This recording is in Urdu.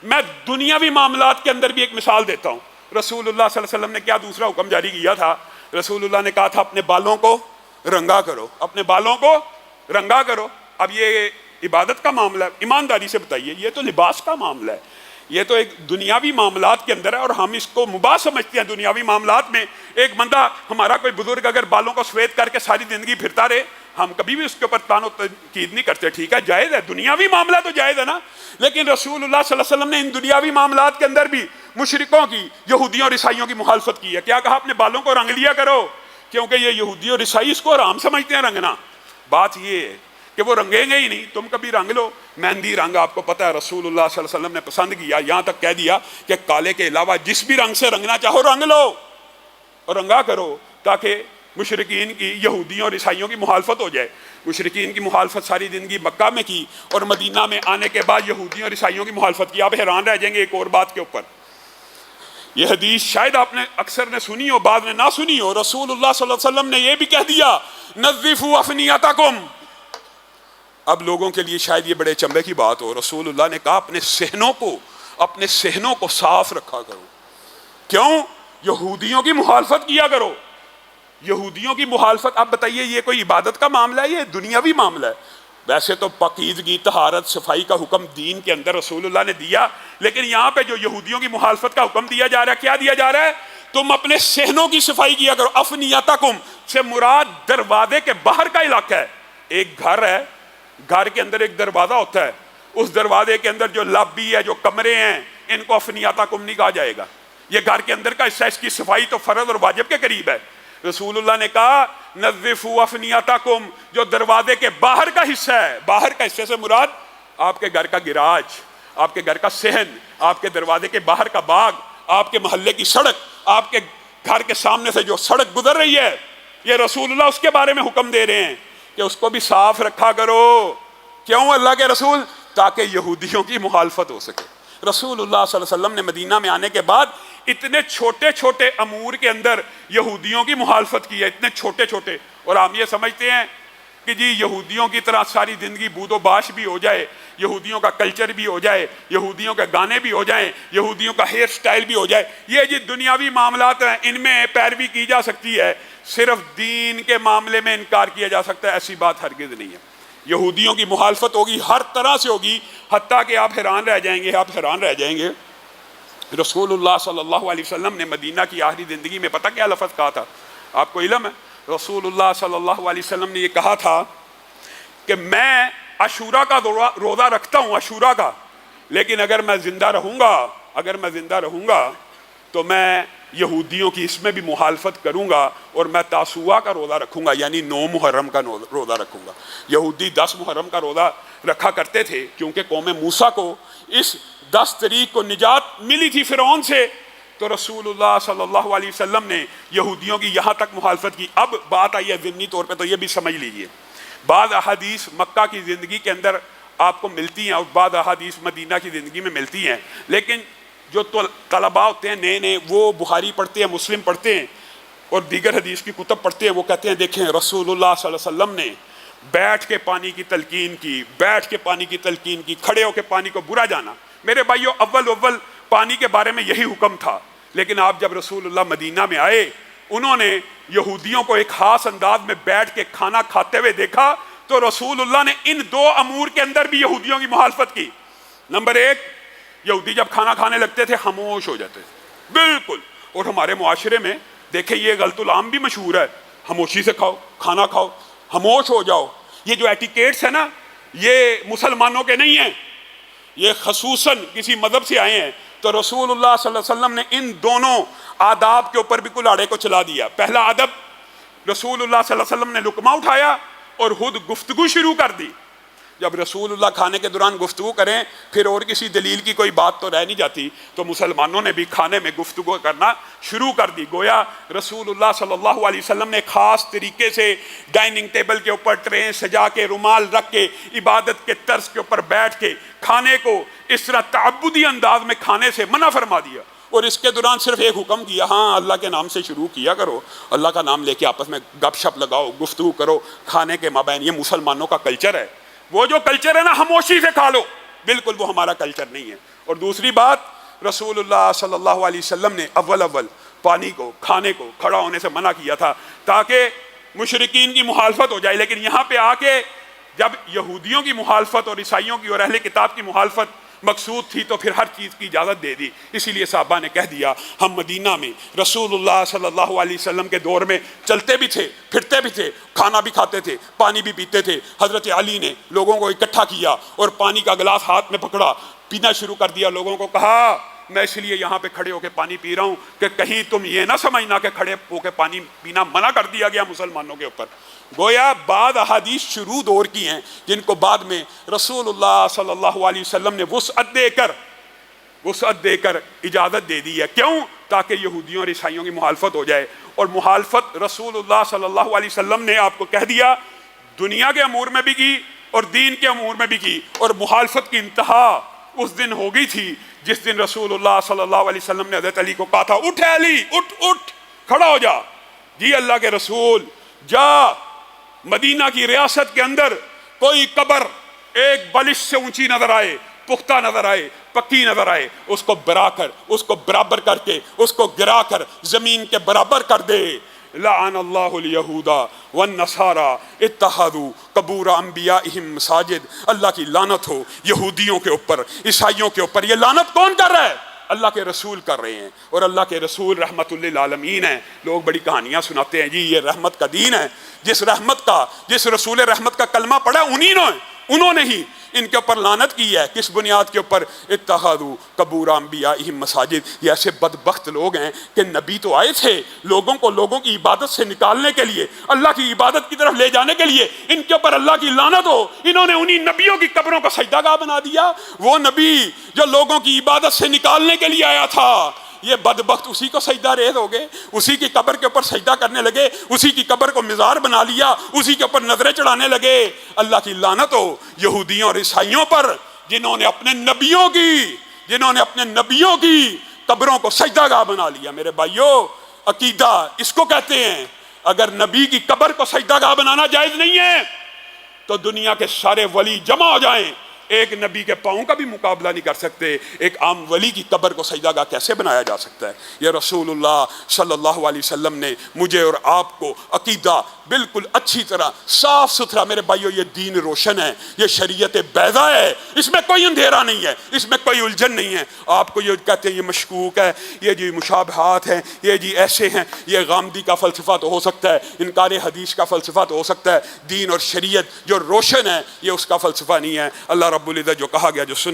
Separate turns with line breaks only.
میں دنیاوی معاملات کے اندر بھی ایک مثال دیتا ہوں. رسول اللہ صلی اللہ علیہ وسلم نے کیا دوسرا حکم جاری کیا تھا؟ رسول اللہ نے کہا تھا اپنے بالوں کو رنگا کرو، اپنے بالوں کو رنگا کرو. اب یہ عبادت کا معاملہ ہے، ایمانداری سے بتائیے، یہ تو لباس کا معاملہ ہے، یہ تو ایک دنیاوی معاملات کے اندر ہے، اور ہم اس کو مباح سمجھتے ہیں. دنیاوی معاملات میں ایک بندہ، ہمارا کوئی بزرگ اگر بالوں کو سفید کر کے ساری زندگی پھرتا رہے، ہم کبھی بھی اس کے اوپر تان و تنقید نہیں کرتے. ٹھیک ہے، جائز ہے، دنیاوی معاملہ تو جائز ہے نا. لیکن رسول اللہ صلی اللہ علیہ وسلم نے ان دنیاوی معاملات کے اندر بھی مشرکوں کی، یہودیوں اور عیسائیوں کی مخالفت کی ہے. کیا کہا؟ اپنے بالوں کو رنگ لیا کرو، کیونکہ یہ یہودی اور عیسائی اس کو حرام سمجھتے ہیں رنگنا. بات یہ ہے کہ وہ رنگیں گے ہی نہیں، تم کبھی رنگ لو. مہندی رنگ آپ کو پتہ ہے رسول اللہ صلی اللہ علیہ وسلم نے پسند کیا، یہاں تک کہہ دیا کہ کالے کے علاوہ جس بھی رنگ سے رنگنا چاہو رنگ لو اور رنگا کرو، تاکہ مشرکین کی، یہودیوں اور عیسائیوں کی مخالفت ہو جائے. مشرکین کی مخالفت ساری زندگی مکہ میں کی، اور مدینہ میں آنے کے بعد یہودیوں اور عیسائیوں کی مخالفت کی. آپ حیران رہ جائیں گے ایک اور بات کے اوپر. یہ حدیث شاید آپ نے اکثر نے سنی ہو، بعد نے نہ سنی ہو. رسول اللہ صلی اللہ علیہ وسلم نے یہ بھی کہہ دیا، نظفوا افنیتکم. اب لوگوں کے لیے شاید یہ بڑے چمبے کی بات ہو. رسول اللہ نے کہا اپنے صحنوں کو صاف رکھا کرو. کیوں؟ یہودیوں کی مخالفت کیا کرو. یہودیوں کی مخالفت. اب بتائیے یہ کوئی عبادت کا معاملہ ہے، یہ دنیاوی معاملہ ہے؟ ویسے تو پاکیزگی، طہارت، صفائی کا حکم دین کے اندر رسول اللہ نے دیا، لیکن یہاں پہ جو یہودیوں کی مخالفت کا حکم دیا جا رہا ہے، کیا دیا جا رہا ہے؟ تم اپنے صحنوں کی صفائی کیا کرو. افنیتکم سے مراد دروازے کے باہر کا علاقہ ہے. ایک گھر ہے، گھر کے اندر ایک دروازہ ہوتا ہے، اس دروازے کے اندر جو لابی ہے، جو کمرے ہیں، ان کو افنیتکم نہیں کہا جائے گا. یہ گھر کے اندر کا حصہ، اس کی صفائی تو فرض اور واجب کے قریب ہے. رسول اللہ نے کہا نظفوا افنیتکم، جو دروازے کے باہر کا حصہ ہے. باہر کا حصے سے مراد آپ کے گھر کا گراج، آپ کے گھر کا صحن، آپ کے دروازے کے باہر کا باغ، آپ کے محلے کی سڑک، آپ کے گھر کے سامنے سے جو سڑک گزر رہی ہے، یہ رسول اللہ اس کے بارے میں حکم دے رہے ہیں کہ اس کو بھی صاف رکھا کرو. کیوں اللہ کے رسول؟ تاکہ یہودیوں کی مخالفت ہو سکے. رسول اللہ صلی اللہ علیہ وسلم نے مدینہ میں آنے کے بعد اتنے چھوٹے چھوٹے امور کے اندر یہودیوں کی مخالفت کی ہے، اتنے چھوٹے چھوٹے. اور ہم یہ سمجھتے ہیں کہ جی یہودیوں کی طرح ساری زندگی بود و باش بھی ہو جائے، یہودیوں کا کلچر بھی ہو جائے، یہودیوں کے گانے بھی ہو جائیں، یہودیوں کا ہیئر سٹائل بھی ہو جائے. یہ جی دنیاوی معاملات ہیں، ان میں پیروی کی جا سکتی ہے، صرف دین کے معاملے میں انکار کیا جا سکتا ہے. ایسی بات ہرگز نہیں ہے. یہودیوں کی مخالفت ہوگی، ہر طرح سے ہوگی، حتیٰ کہ آپ حیران رہ جائیں گے. رسول اللہ صلی اللہ علیہ وسلم نے مدینہ کی آخری زندگی میں پتہ کیا لفظ کہا تھا؟ آپ کو علم ہے؟ رسول اللہ صلی اللہ علیہ وسلم نے یہ کہا تھا کہ میں عاشورہ کا روزہ رکھتا ہوں، عاشورہ کا، لیکن اگر میں زندہ رہوں گا تو میں یہودیوں کی اس میں بھی مخالفت کروں گا، اور میں تاسوعا کا روزہ رکھوں گا، یعنی 9 محرم کا روزہ رکھوں گا. یہودی 10 محرم کا روزہ رکھا کرتے تھے، کیونکہ قوم موسیٰ کو اس 10 تاریخ کو نجات ملی تھی فرعون سے. تو رسول اللہ صلی اللہ علیہ وسلم نے یہودیوں کی یہاں تک مخالفت کی. اب بات آئی ہے ضمنی طور پہ، تو یہ بھی سمجھ لیجئے. بعض احادیث مکہ کی زندگی کے اندر آپ کو ملتی ہیں، اور بعض احادیث مدینہ کی زندگی میں ملتی ہیں. لیکن جو طلباء ہوتے ہیں نئے وہ بخاری پڑھتے ہیں، مسلم پڑھتے ہیں، اور دیگر حدیث کی کتب پڑھتے ہیں، وہ کہتے ہیں دیکھیں رسول اللہ صلی اللہ علیہ وسلم نے بیٹھ کے پانی کی تلقین کی، کھڑے ہو کے پانی کو برا جانا. میرے بھائیو، اول پانی کے بارے میں یہی حکم تھا. لیکن آپ جب رسول اللہ مدینہ میں آئے، انہوں نے یہودیوں کو ایک خاص انداز میں بیٹھ کے کھانا کھاتے ہوئے دیکھا، تو رسول اللہ نے ان 2 امور کے اندر بھی یہودیوں کی مخالفت کی. نمبر 1، یہودی جب کھانا کھانے لگتے تھے خاموش ہو جاتے تھے بالکل. اور ہمارے معاشرے میں دیکھیں یہ غلط العام بھی مشہور ہے، خاموشی سے کھاؤ، کھانا کھاؤ، خاموش ہو جاؤ. یہ جو ایٹیکیٹس ہیں نا، یہ مسلمانوں کے نہیں ہیں، یہ خصوصاً کسی مذہب سے آئے ہیں. تو رسول اللہ صلی اللہ علیہ وسلم نے ان دونوں آداب کے اوپر بھی کلاڑے کو چلا دیا. پہلا ادب، رسول اللہ صلی اللہ علیہ وسلم نے لقمہ اٹھایا اور خود گفتگو شروع کر دی. جب رسول اللہ کھانے کے دوران گفتگو کریں، پھر اور کسی دلیل کی کوئی بات تو رہ نہیں جاتی، تو مسلمانوں نے بھی کھانے میں گفتگو کرنا شروع کر دی. گویا رسول اللہ صلی اللہ علیہ وسلم نے خاص طریقے سے ڈائننگ ٹیبل کے اوپر ٹرے سجا کے، رومال رکھ کے، عبادت کے طرز کے اوپر بیٹھ کے کھانے کو اس طرح تعبدی انداز میں کھانے سے منع فرما دیا. اور اس کے دوران صرف ایک حکم کیا، ہاں اللہ کے نام سے شروع کیا کرو، اللہ کا نام لے کے آپس میں گپ شپ لگاؤ، گفتگو کرو کھانے کے مابین. یہ مسلمانوں کا کلچر ہے. وہ جو کلچر ہے نا خاموشی سے کھا لو، بالکل وہ ہمارا کلچر نہیں ہے. اور دوسری بات رسول اللہ صلی اللہ علیہ وسلم نے اول پانی کو کھانے کو کھڑا ہونے سے منع کیا تھا تاکہ مشرکین کی مخالفت ہو جائے، لیکن یہاں پہ آ کے جب یہودیوں کی مخالفت اور عیسائیوں کی اور اہل کتاب کی مخالفت مقصود تھی تو پھر ہر چیز کی اجازت دے دی۔ اسی لیے صحابہ نے کہہ دیا ہم مدینہ میں رسول اللہ صلی اللہ علیہ وسلم کے دور میں چلتے بھی تھے، پھرتے بھی تھے، کھانا بھی کھاتے تھے، پانی بھی پیتے تھے۔ حضرت علی نے لوگوں کو اکٹھا کیا اور پانی کا گلاس ہاتھ میں پکڑا، پینا شروع کر دیا۔ لوگوں کو کہا میں اس لیے یہاں پہ کھڑے ہو کے پانی پی رہا ہوں کہ کہیں تم یہ نہ سمجھنا کہ کھڑے ہو کے پانی پینا منع کر دیا گیا مسلمانوں کے اوپر۔ گویا بعض احادیث شروع دور کی ہیں جن کو بعد میں رسول اللہ صلی اللہ علیہ وسلم نے وسعت دے کر اجازت دے دی ہے۔ کیوں؟ تاکہ یہودیوں اور عیسائیوں کی مخالفت ہو جائے، اور مخالفت رسول اللہ صلی اللہ علیہ وسلم نے آپ کو کہہ دیا دنیا کے امور میں بھی کی اور دین کے امور میں بھی کی، اور مخالفت کی انتہا اس دن ہو گئی تھی جس دن رسول اللہ صلی اللہ علیہ وسلم نے حضرت علی کو کہا تھا اٹھ علی، اٹھ کھڑا ہو جا۔ جی اللہ کے رسول جا، مدینہ کی ریاست کے اندر کوئی قبر ایک بلش سے اونچی نظر آئے، پختہ نظر آئے، پکی نظر آئے، اس کو برا کر، اس کو برابر کر کے، اس کو گرا کر زمین کے برابر کر دے۔ لعن اللہ الیہود والنصارى اتخذوا قبور انبیائہم مساجد۔ اللہ کی لعنت ہو یہودیوں کے اوپر، عیسائیوں کے اوپر۔ یہ لعنت کون کر رہا ہے؟ اللہ کے رسول کر رہے ہیں، اور اللہ کے رسول رحمت للعالمین ہیں۔ لوگ بڑی کہانیاں سناتے ہیں جی یہ رحمت کا دین ہے، جس رسول رحمت کا کلمہ پڑھا انہوں نے ہی ان کے اوپر لعنت کی ہے۔ کس بنیاد کے اوپر؟ اتخذوا قبور انبیائہم مساجد۔ یہ ایسے بدبخت لوگ ہیں کہ نبی تو آئے تھے لوگوں کو لوگوں کی عبادت سے نکالنے کے لیے، اللہ کی عبادت کی طرف لے جانے کے لیے، ان کے اوپر اللہ کی لعنت ہو۔ انہوں نے انہی نبیوں کی قبروں کو سجدہ گاہ بنا دیا۔ وہ نبی جو لوگوں کی عبادت سے نکالنے کے لیے آیا تھا، یہ بدبخت اسی کو سجدہ ریز ہو گئے، اسی کی قبر کے اوپر سجدہ کرنے لگے، اسی کی قبر کو مزار بنا لیا، اسی کے اوپر نظریں چڑھانے لگے۔ اللہ کی لعنت ہو یہودیوں اور عیسائیوں پر جنہوں نے اپنے نبیوں کی قبروں کو سجدہ گاہ بنا لیا۔ میرے بھائیوں، عقیدہ اس کو کہتے ہیں۔ اگر نبی کی قبر کو سجدہ گاہ بنانا جائز نہیں ہے تو دنیا کے سارے ولی جمع ہو جائیں، ایک نبی کے پاؤں کا بھی مقابلہ نہیں کر سکتے۔ ایک عام ولی کی قبر کو سجدہ گاہ کیسے بنایا جا سکتا ہے؟ یہ رسول اللہ صلی اللہ علیہ وسلم نے مجھے اور آپ کو عقیدہ بالکل اچھی طرح صاف ستھرا، میرے بھائیوں یہ دین روشن ہے، یہ شریعت بیضاء ہے، اس میں کوئی اندھیرا نہیں ہے، اس میں کوئی الجھن نہیں ہے۔ آپ کو یہ کہتے ہیں یہ مشکوک ہے، یہ جی مشابہات ہیں، یہ جی ایسے ہیں، یہ غامدی کا فلسفہ تو ہو سکتا ہے، انکار حدیث کا فلسفہ تو ہو سکتا ہے، دین اور شریعت جو روشن ہے یہ اس کا فلسفہ نہیں ہے۔ اللہ رب العزت جو کہا گیا جو سنا